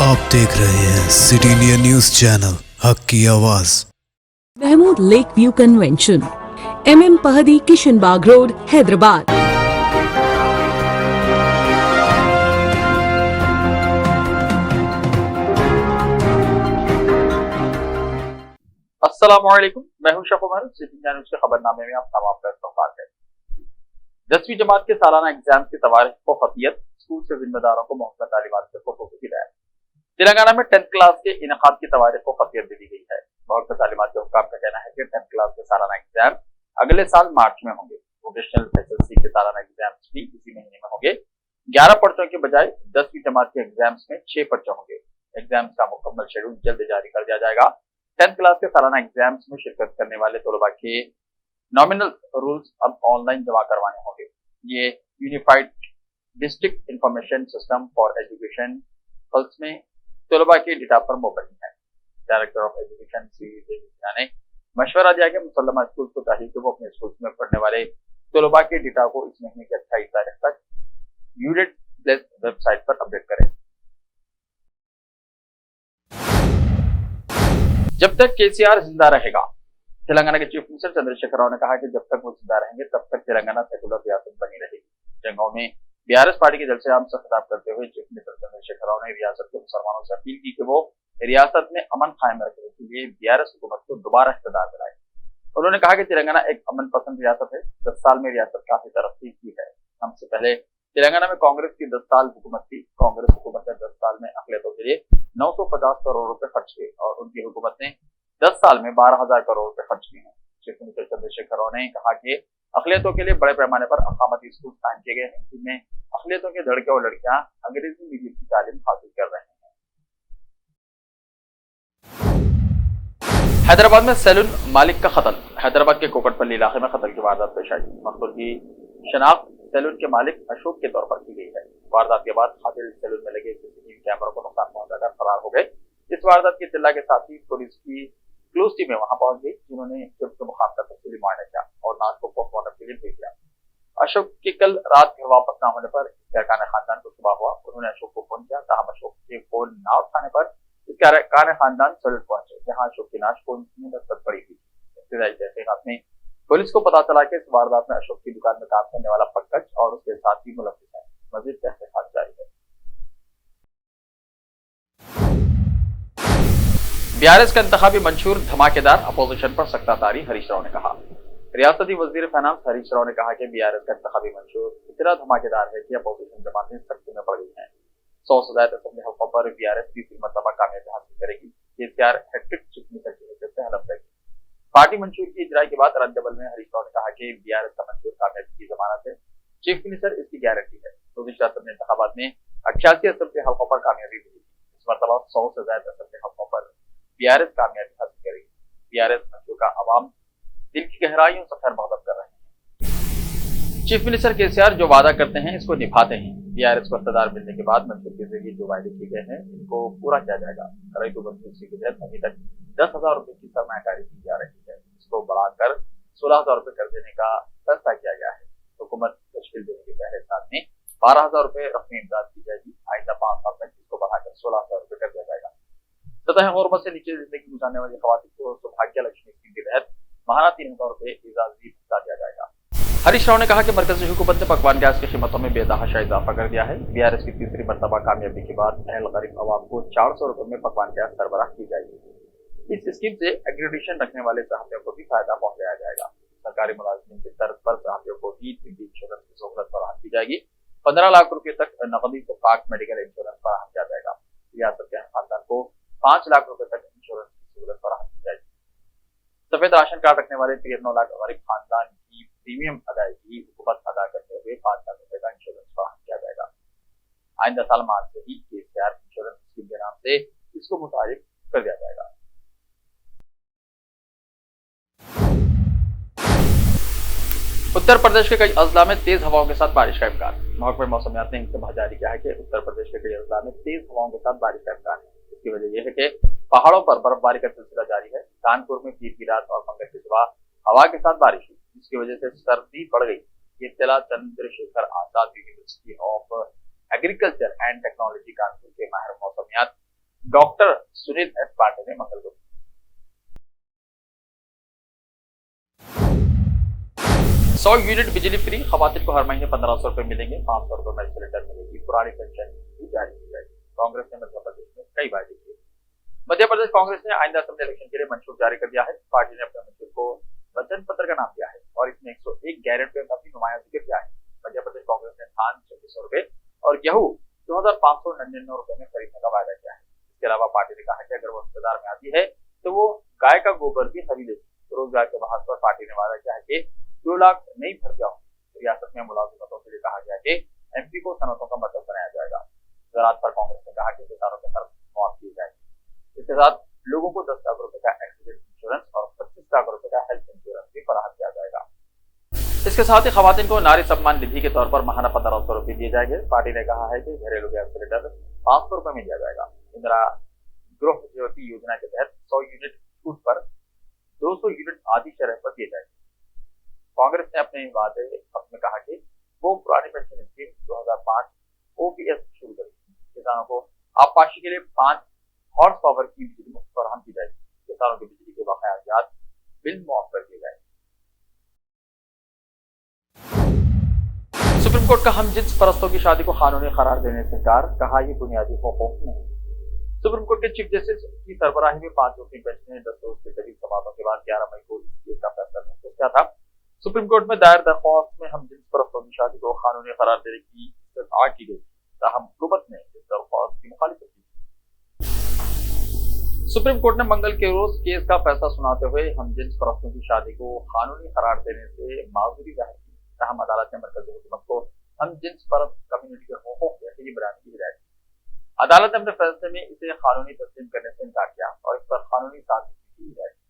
आप देख रहे हैं city India news channel Haq ki Awaz. Mahmood lake view convention, MM Pahadi, Kishanbagh road, Hyderabad. अस्सलामुअलैकुम, मैं हूं Shaf Umar. City India news के खबरनामे में आप तमाम का इस्तकबाल है। 10वीं जमात के सालाना एग्जाम की तवारीख को खतियत, स्कूल से जिम्मेदारों को महकमा तालीमात से फोटो की हिदायत। तेलंगाना में 10th क्लास के इनेकाद की तवारीख को खतियत दे दी गई है। महकमा तालीमात के हुक्काम का कहना है कि 10th क्लास के सालाना एग्जाम अगले साल मार्च में होंगे। वोकेशनल SSC के सालाना एग्जाम्स भी इसी महीने में होंगे। 11 पर्चों के बजाय 10वीं जमात के एग्जाम्स में 6 पर्चे होंगे। एग्जाम्स का मुकम्मल शेड्यूल जल्द जारी कर दिया जाएगा। 10th क्लास के सालाना एग्जाम्स में शिरकत करने वाले तलबा के नॉमिनल रूल्स अब ऑनलाइन जमा करवाने होंगे। ये unified district information system for education pulse में तलबा के डेटा पर मुबनी है। डायरेक्टर ऑफ एजुकेशन ने मशवरा दिया कि मुसल्लमा स्कूल को चाहिए कि वो अपने स्कूल में पढ़ने वाले तलबा के डेटा को इस महीने की 28 तारीख तक यूडेट प्लस वेबसाइट पर अपडेट करें। जब तक KCR जिंदा रहेगा, तेलंगाना के चीफ मिनिस्टर चंद्रशेखर राव ने कहा कि जब तक वो जिंदा रहेंगे तब तक तेलंगाना सेकुलर रियासत बनी रहेगी। जंगांव में BRS पार्टी के जलसे आम से खिताब करते हुए चीफ मिनिस्टर चंद्रशेखर राव ने रियासत के मुसलमानों से अपील की कि वो रियासत में अमन कायम रखने के लिए BRS हुकूमत को दोबारा इख्तियार दिलाए। उन्होंने कहा कि तेलंगाना एक अमन पसंद रियासत है। 10 साल में रियासत काफी तरक्की की है। हमसे पहले तेलंगाना में कांग्रेस की 10 साल हुकूमत थी। कांग्रेस हुकूमत ने 10 साल में अक़लियतों के लिए 950 करोड़ रुपए खर्च किए और उनकी हुकूमत ने 10 साल में 12,000 करोड़ रुपए खर्च किए हैं। चीफ मिनिस्टर चंद्रशेखर राव ने कहा कि अक़लियतों के लिए बड़े पैमाने पर अकामती स्कूल कायम किए गए हैं, जिनमें अक़लियतों के लड़के और लड़कियां अंग्रेजी मीडियम की तालीम हासिल कर रहे हैं। हैदराबाद में सैलून मालिक का कत्ल। हैदराबाद के कोकटपल्ली इलाके में कत्ल की वारदात पेश आई। मकतूल की शनाख्त सैलून के मालिक अशोक के तौर पर की गई है। वारदात के बाद कातिल सैलून में लगे CCTV कैमरों को नुकसान पहुंचाकर फरार हो गए। इस वारदात की इत्तला के साथ ही पुलिस की क्लोज टीमें वहां पहुंच गई, जिन्होंने जुर्म के मुकाम का तफसीली मुआयना किया और लाश को पोस्टमार्टम के लिए भेज दिया। अशोक के कल रात घर वापस न होने पर इसके अरकान खानदान को सुबह हुआ। उन्होंने अशोक को फोन किया, ताहम अशोक के फोन न उठाने पर इसके अरकान खानदान सैलून पहुंचे, जहां अशोक की लाश को दस्तक पड़ी थी। इब्तिदाई तहकीकात में पुलिस को पता चला कि इस वारदात में अशोक की दुकान में काम करने वाला पंकज और उसके साथी मुलविस है। मजीद तहकीकात जारी है। BRS का इंतखाबी मंशूर धमाकेदार, अपोजिशन पर सख्तातारी, हरीश राव ने कहा। रियासती वजीर फाइनेंस हरीश राव ने कहा कि BRS का इंतखाबी मंशूर इतना धमाकेदार है कि अपोजिशन जमातें सख्ती में पड़ गई हैं। 100 से ज्यादा असेंबली हल्कों पर BRS तीसरी मरतबा कामयाबी हासिल करेगी। KCR हैट्रिक चीफ मिनिस्टर की हैसियत से हलफ लेगी। पार्टी मंशूर की इजराई के बाद रद्दबल में हरीश राव ने कहा कि BRS का मंशूर कामयाबी की जमानत है। चीफ मिनिस्टर इसकी गारंटी है। गुज़िश्ता असेंबली इंतखाबात में 88 असेंबली हल्कों पर कामयाबी मिली। इस मरतबा 100 से ज्यादा असेंबली हल्कों पर BRS कामयाबी हासिल करेगी। BRS मंशूर का अवाम दिल की गहराइयों से खैर मकदम कर रहे हैं। चीफ मिनिस्टर KCR जो वादा करते हैं इसको निभाते हैं। BRS को इख्तियार मिलने के बाद मंशूर के जरिए जो वायदे किए गए हैं इनको पूरा किया जाएगा। रईतु बंधु के तहत अभी तक 10,000 रुपए की सरमायाकारी की जा रही है। इसको बढ़ाकर 16,000 रुपए कर देने का फैसला किया गया है। हुकूमत तश्कील देने के पहले साल में 12,000 रुपए रकमी इमदाद की जाएगी। आइंदा 5 साल तक इसको बढ़ाकर 16,000 रुपए कर दिया जाएगा। सतह गुर्बत से नीचे जिंदगी गुजारने वाली खवातीन को सौभाग्य लक्ष्मी स्कीम के तहत माहाना 3,000 रुपए इजाजती भुगता दिया जाएगा। हरीश राव ने कहा कि मरकजी हुकूमत ने पकवान गैस की कीमतों में बेतहाशा इजाफा कर दिया है। BRS की तीसरी मरतबा कामयाबी के बाद अहल गरीब अवाम को 400 रुपए में पकवान गैस सरबराह की जाएगी। इस स्कीम से एग्रीडिशन रखने वाले सहाफियों को भी फायदा पहुंचाया जाएगा। सरकारी मुलाजिमीन की तर्ज पर सहाफियों को भी तिब्बी इंश्योरेंस की सहूलत फराहम की जाएगी। 15 लाख रुपए तक नकदी से पाक मेडिकल इंश्योरेंस फराहम किया जाएगा। रियासत के खानदान को 5 लाख रुपए तक इंश्योरेंस की सहूलत फराहम की जाएगी। सफेद राशन कार्ड रखने वाले 93 लाख गरीब खानदान की प्रीमियम अदायगी हुकूमत अदा करते हुए 5 लाख रुपए का इंश्योरेंस फराहम किया जाएगा। आइंदा साल मार्च से ही KCR इंश्योरेंस स्कीम के नाम से इसको मुतारिफ कर दिया जाएगा। उत्तर प्रदेश के कई अजला में तेज हवाओं के साथ बारिश का इम्कान। महकमे मौसमियात ने इंतबाह जारी किया है कि उत्तर प्रदेश के कई अजला में तेज हवाओं के साथ बारिश का इम्कान है। इसकी वजह यह है कि पहाड़ों पर बर्फबारी का सिलसिला जारी है। कानपुर में पीर की रात और मंगल की सुबह हवा के साथ बारिश हुई, जिसकी वजह से सर्दी बढ़ गई। ये इत्तला Chandrashekhar Azad university of agriculture and technology Kanpur के माहिर मौसमियात डॉक्टर सुनील एस पांडे ने मंगल को। 100 यूनिट बिजली फ्री, खवातीन को हर महीने 1500 रुपए मिलेंगे, 500 रुपए में सिलेंडर मिलेगी, पुरानी पेंशन भी जारी की जाएगी। कांग्रेस ने मध्य प्रदेश में कई वादे किए। मध्य प्रदेश कांग्रेस ने आइंदा असेंबली इलेक्शन के लिए मंशूर जारी कर दिया है। पार्टी ने अपने मंशूर को वचन पत्र का नाम दिया है और इसमें 101 गारंटियों का भी नुमाया जिक्र किया है। मध्य प्रदेश कांग्रेस ने धान 2400 रुपए और गेहूं 2599 रुपए में खरीदने का वायदा किया है। इसके अलावा पार्टी ने कहा कि अगर वो इख्तियार में आती है तो वो गाय का गोबर भी खरीदेगी। रोजगार के बहार पर पार्टी ने वादा किया है कि 2 लाख नई भर्तियां होंगी। रियासत में मुलाजिमतों के लिए कहा गया कि एमपी को सनतों का मतलब बनाया जाएगा। ज़राअत पर कांग्रेस ने कहा कि किसानों के कर्ज माफ किए जाएंगे। इसके साथ लोगों को 10 लाख रुपए का एक्सीडेंट इंश्योरेंस और 25 लाख रुपए का हेल्थ इंश्योरेंस भी फराहम किया जाएगा। इसके साथ ही खवातीन को नारी सम्मान निधि के तौर पर माहाना 1500 रुपए दिए जाएंगे। पार्टी ने कहा है कि घरेलू गैस सिलेंडर 500 रुपए में दिया जाएगा। इंदिरा गृह ज्योति योजना के तहत 100 यूनिट छूट पर 200 यूनिट आधी शरह पर दिए जाएंगे। कांग्रेस ने अपने वादे में कहा कि वो पुरानी पेंशन स्कीम 2005 ओपीएस शुरू करेगी। किसानों को आपाशी के लिए 5 हॉर्स पावर की बिजली मुफ्त फराहम की जाएगी। किसानों की बिजली के बकाया बिल मुआफ कर दिए जाएंगे। सुप्रीम कोर्ट का हम जिन्स परस्तों की शादी को कानूनी करार देने से इनकार, कहा यह बुनियादी हुकूक नहीं। सुप्रीम कोर्ट के चीफ जस्टिस की सरबराही में 5 वकील बेंच ने 10 रोज के करीब समातों के बाद 11 मई को इस केस का फैसला महसूस किया था। सुप्रीम कोर्ट में दायर दरख्वास्त में हम जिन्स परस्तों की शादी को कानूनी करार देने की इस्तदा की गई, ताहम हुकूमत ने इस दरख्वास्त की मुखालिफत की। सुप्रीम कोर्ट ने मंगल के रोज केस का फैसला सुनाते हुए हम जिन्स परस्तों की शादी को कानूनी करार देने से माजूरी जाहिर की। ताहम अदालत ने मरकजी हुकूमत को हम जिन्स परस्त कम्युनिटी के हुकूक यकीनी बनाने की हिदायत की। अदालत ने अपने फैसले में इसे कानूनी तस्लीम करने से इनकार किया और इस पर कानूनी साजिश की हिदायत की।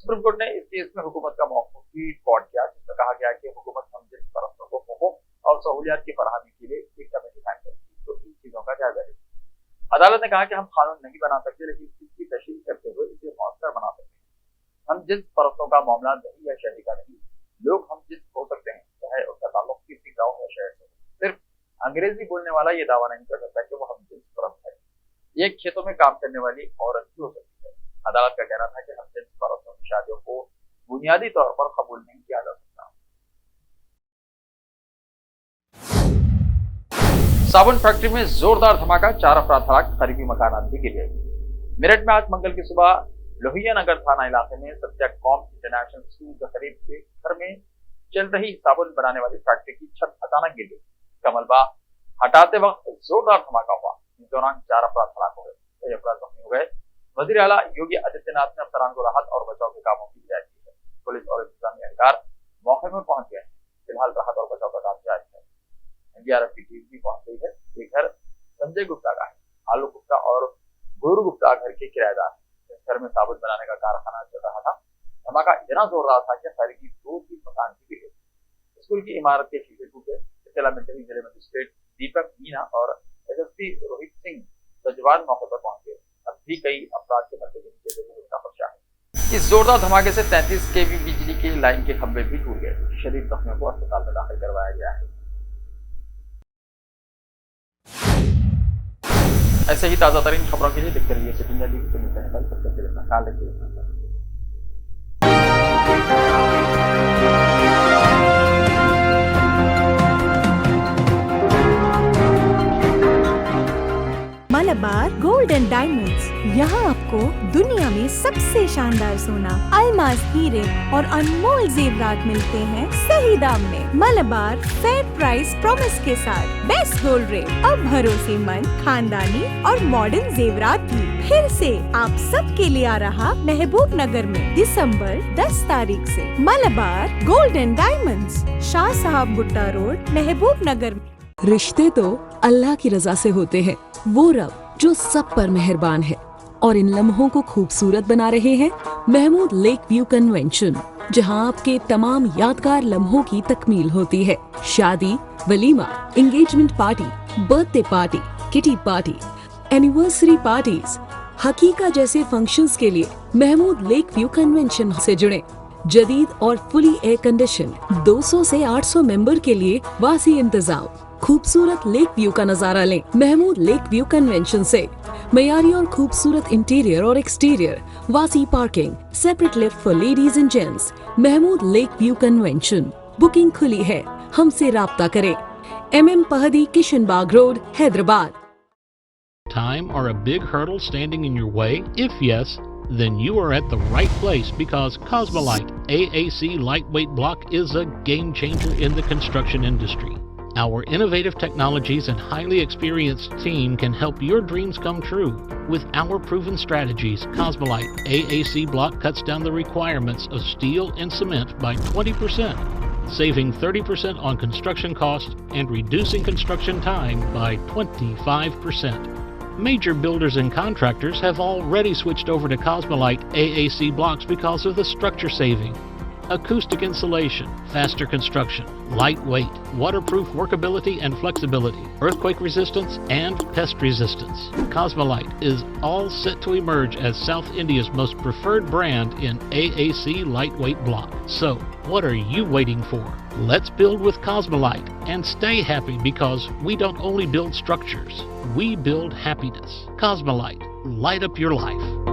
सुप्रीम कोर्ट ने इस केस में हुकूमत का मौक़िफ़ भी रिकॉर्ड किया, जिसमें कहा गया कि हुकूमत हम जिन्स परस्तों को हुकूक और सहूलियात की फराहमी के लिए एक कमेटी कायम करेगी जो इन चीजों का जायजा लेगी। अदालत ने कहा कि हम कानून नहीं बना सकते, लेकिन इसकी तशरीह करते हुए इसे मौसर बना सकते हैं। हम जिन्स परस्तों का मामला दही या शहरी का नहीं, लोग हम जिन्स हो सकते हैं, चाहे उसका ताल्लुक किसी गाँव या शहर से। सिर्फ अंग्रेजी बोलने वाला ये दावा नहीं कर सकता कि वो हम जिन्स परस्त है। ये खेतों में काम करने वाली औरत भी हो सकती है। अदालत का कहना था कि हम जिन्स परस्तों की शादियों को बुनियादी तौर पर कबूल नहीं किया जा सकता। साबुन फैक्ट्री में जोरदार धमाका, 4 अफराद हलाक, करीबी मकानात भी गिर गए। मेरठ में आज मंगल की सुबह लोहिया नगर थाना इलाके में सत्याकॉम इंटरनेशनल स्कूल के करीब के घर में चल रही साबुन बनाने वाली फैक्ट्री की छत अचानक गिर गई। इसका मलबा हटाते वक्त जोरदार धमाका हुआ। इस दौरान 4 अफराद हलाक हो गए, कई अफराद जख्मी हो गए। वजीर आला योगी आदित्यनाथ ने अफसरान को राहत और बचाव के कामों की हिदायत की है। पुलिस और इंतजामी एहलकार मौके पर पहुंच गए हैं। फिलहाल राहत और बचाव का काम जारी है। एनडीआरएफ की टीम भी पहुंच गई है। ये घर संजय गुप्ता का है। आलोक गुप्ता और गुरु गुप्ता घर के किराएदार हैं। इस घर में साबुन बनाने का कारखाना चल रहा था। धमाका इतना जोरदार था कि करीबी 2-3 मकान भी गिरे। स्कूल की इमारत के शीशे टूटे। इत्तला मिलते ही जिले मजिस्ट्रेट दीपक मीना और एसएसपी रोहित सिंह सजवान मौके पर पहुंच गए। अब भी कई अपराध के मद्दे के नीचे का खदशा है। इस जोरदार धमाके से 33 केवी बिजली की लाइन के खंभे भी टूट गए। शदीद जख्मियों को अस्पताल में दाखिल करवाया गया है। ऐसे ही ताजा तरीन खबरों के लिए देखते रहिए सिटी इंडिया टीवी। मिलते हैं कल, तब तक के लिए अपना ख्याल रखिए। मलबार गोल्ड एंड डायमंड्स, यहाँ आपको दुनिया में सबसे शानदार सोना, अलमास हीरे और अनमोल जेवरात मिलते हैं सही दाम में। मलबार फेयर प्राइस प्रॉमिस के साथ बेस्ट गोल्ड रेट, अब भरोसेमंद, खानदानी और मॉडर्न जेवरात भी फिर से आप सब के लिए आ रहा महबूब नगर में दिसंबर 10 तारीख से। Malabar gold and diamonds, Shah साहब भुट्टा रोड, महबूब नगर में। रिश्ते तो अल्लाह की रजा से होते हैं, वो रब जो सब पर मेहरबान है। और इन लम्हों को खूबसूरत बना रहे हैं महमूद लेक व्यू कन्वेंशन, जहां आपके तमाम यादगार लम्हों की तकमील होती है। शादी, वलीमा, engagement party, birthday party, kitty party, anniversary parties, हकीका जैसे फंक्शंस के लिए महमूद लेक व्यू कन्वेंशन से जुड़े। जदीद और फुली एयर कंडीशन 200 से 800 मेंबर के लिए वासी इंतजाम। खूबसूरत लेक व्यू का नजारा लें महमूद लेक व्यू कन्वेंशन से। मयारी और खूबसूरत इंटीरियर और एक्सटीरियर, वासी parking, separate lift for ladies and gents, Mahmood lake view convention. Booking खुली है, हमसे राब्ता करें। MM Pahadi, Kishanbagh road, Hyderabad. Time or a big hurdle standing in your way? If yes, then you are at the right place because Cosmolite AAC lightweight block is a game changer in the construction industry. Our innovative technologies and highly experienced team can help your dreams come true. With our proven strategies, Cosmolite AAC block cuts down the requirements of steel and cement by 20%, saving 30% on construction costs and reducing construction time by 25%. Major builders and contractors have already switched over to Cosmolite AAC blocks because of the structure saving. Acoustic insulation, faster construction, lightweight, waterproof workability and flexibility, earthquake resistance, and pest resistance. Cosmolite is all set to emerge as South India's most preferred brand in AAC lightweight block. So, what are you waiting for? Let's build with Cosmolite and stay happy because we don't only build structures, we build happiness. Cosmolite, light up your life.